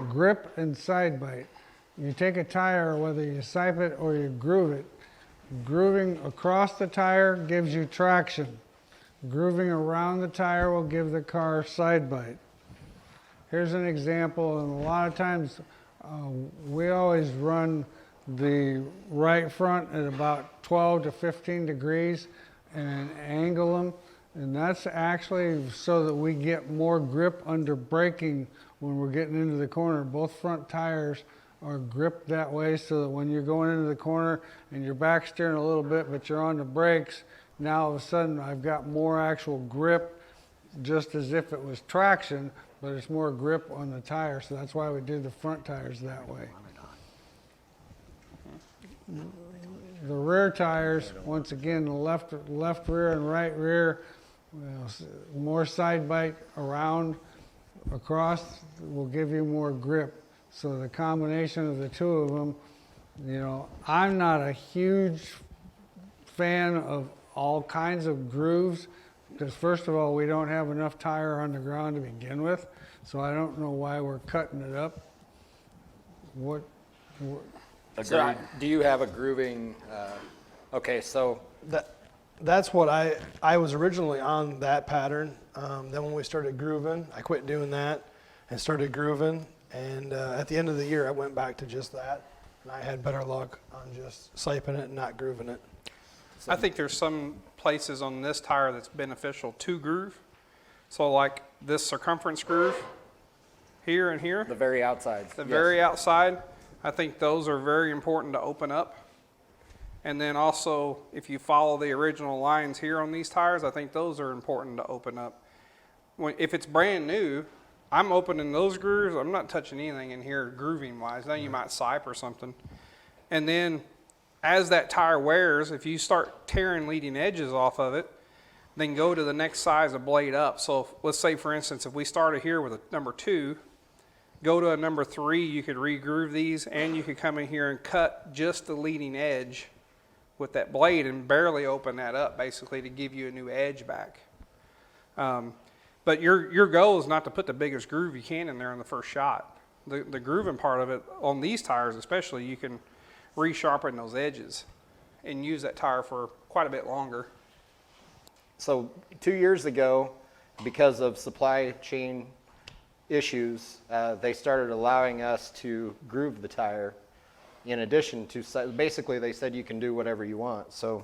grip and side bite. You take a tire, whether you sipe it or you groove it, grooving across the tire gives you traction. Grooving around the tire will give the car side bite. Here's an example, and a lot of times we always run the right front at about 12 to 15 degrees and angle them, and that's actually so that we get more grip under braking when we're getting into the corner. Both front tires are gripped that way so that when you're going into the corner and you're back steering a little bit but you're on the brakes, now all of a sudden I've got more actual grip, just as if it was traction, but it's more grip on the tire, so that's why we do the front tires that way. The rear tires, once again, the left rear and right rear, more side bite around, across will give you more grip. So the combination of the two of them, you know, I'm not a huge fan of all kinds of grooves because first of all, we don't have enough tire on the ground to begin with, so I don't know why we're cutting it up. So do you have a grooving, okay, so. That's what I was originally on that pattern. Then when we started grooving, I quit doing that and started grooving. And at the end of the year, I went back to just that. And I had better luck on just siping it and not grooving it. So I think there's some places on this tire that's beneficial to groove. So like this circumference groove here and here. The very outside. The very outside. I think those are very important to open up. And then also, if you follow the original lines here on these tires, I think those are important to open up. If it's brand new, I'm opening those grooves. I'm not touching anything in here grooving wise. Now you might sipe or something. And then as that tire wears, if you start tearing leading edges off of it, then go to the next size of blade up. So let's say, for instance, if we started here with a number 2, go to a number 3, you could re-groove these, and you could come in here and cut just the leading edge with that blade and barely open that up, basically, to give you a new edge back. But your goal is not to put the biggest groove you can in there in the first shot. The grooving part of it, on these tires especially, you can resharpen those edges and use that tire for quite a bit longer. So 2 years ago, because of supply chain issues, they started allowing us to groove the tire in addition to, basically they said you can do whatever you want. So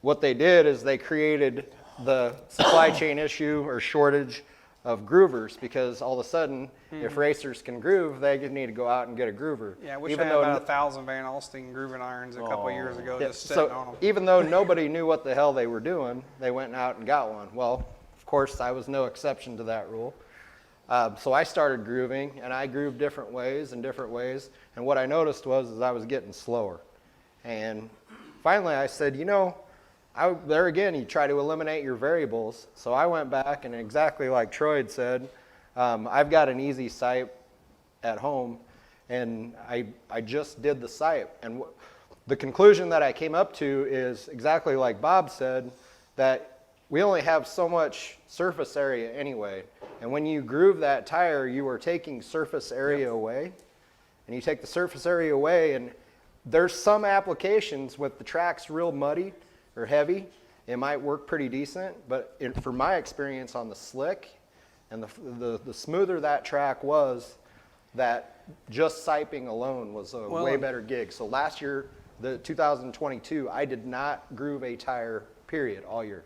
what they did is they created the supply chain issue or shortage of groovers, because all of a sudden, if racers can groove, they need to go out and get a groover. Yeah, I wish I had about 1,000 Van Alstyne grooving irons a couple of years ago, just sitting on them. Even though nobody knew what the hell they were doing, they went out and got one. Well, of course, I was no exception to that rule. So I started grooving, and I grooved different ways. And what I noticed was I was getting slower. And finally I said, you know, there again, you try to eliminate your variables. So I went back, and exactly like Troy had said, I've got an easy sipe at home, and I just did the sipe. And the conclusion that I came up to is exactly like Bob said, that we only have so much surface area anyway. And when you groove that tire, you are taking surface area away. And you take the surface area away, and there's some applications with the tracks real muddy or heavy, it might work pretty decent. But for my experience on the slick, and the smoother that track was, that just siping alone was a way better gig. So last year, the 2022, I did not groove a tire, period, all year.